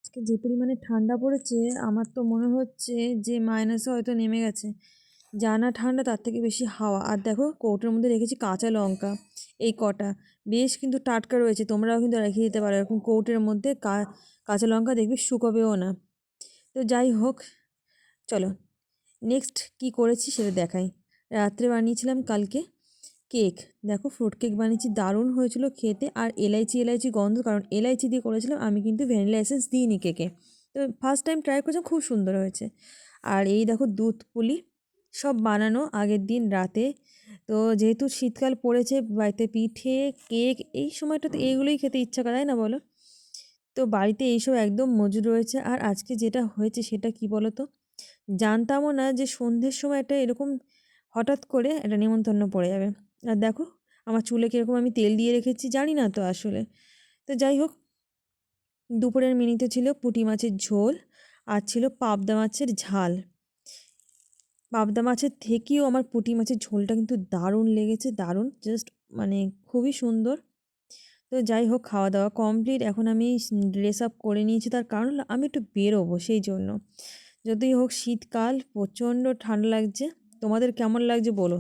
আজকে যে পরিমাণে ঠান্ডা পড়েছে আমার তো মনে হচ্ছে যে মাইনাসে হয়তো নেমে গেছে। যা না ঠান্ডা তার থেকে বেশি হাওয়া। আর দেখো কৌটোর মধ্যে রেখেছি কাঁচা লঙ্কা, এই কটা বেশ কিন্তু টাটকা রয়েছে, তোমরাও কিন্তু রেখে দিতে পারো এরকম কৌটোর মধ্যে। কাঁচা লঙ্কা দেখবি শুকোবেও না। তো যাই হোক, চলো নেক্সট কি করেছি সেটা দেখাই। রাত্রে বানিয়েছিলাম কালকে কেক। দেখো ফ্রুট কেক বানিয়েছি, দারুণ হয়েছিল খেতে। আর এলাইচি এলাইচি গন্ধ, কারণ এলাইচি দিয়ে করেছিলাম, আমি কিন্তু ভ্যানিলা এসেন্স দিইনি কেকে। তো ফার্স্ট টাইম ট্রাই করেছিলাম, খুব সুন্দর হয়েছে। আর এই দেখো দুধ পুলি, সব বানানো আগের দিন রাতে। তো যেহেতু শীতকাল পড়েছে, বাড়িতে পিঠে কেক এই সময়টাতে এইগুলোই খেতে ইচ্ছা করে, তাই না বলো? তো বাড়িতে এইসব একদম মজুদ রয়েছে। আর আজকে যেটা হয়েছে সেটা কি বলো তো, জানতামও না যে সন্ধ্যের সময় একটা এরকম হঠাৎ করে একটা নেমন্তন্ন পড়ে যাবে। আর দেখো আমার চুলে কীরকম আমি তেল দিয়ে রেখেছি, জানি না তো আসলে। তো যাই হোক, দুপুরের মেনুতে ছিল পুঁটি মাছের ঝোল আর ছিল পাবদা মাছের ঝাল। পাবদা মাছের থেকেও আমার পুঁটি মাছের ঝোলটা কিন্তু দারুণ লেগেছে, দারুণ, জাস্ট মানে খুবই সুন্দর। তো যাই হোক, খাওয়া দাওয়া কমপ্লিট। এখন আমি ড্রেস আপ করে নিয়েছি, তার কারণ হলো আমি একটু বেরোবো সেই জন্য। যতই হোক শীতকাল, প্রচণ্ড ঠান্ডা লাগছে। তোমাদের কেমন লাগছে বলো।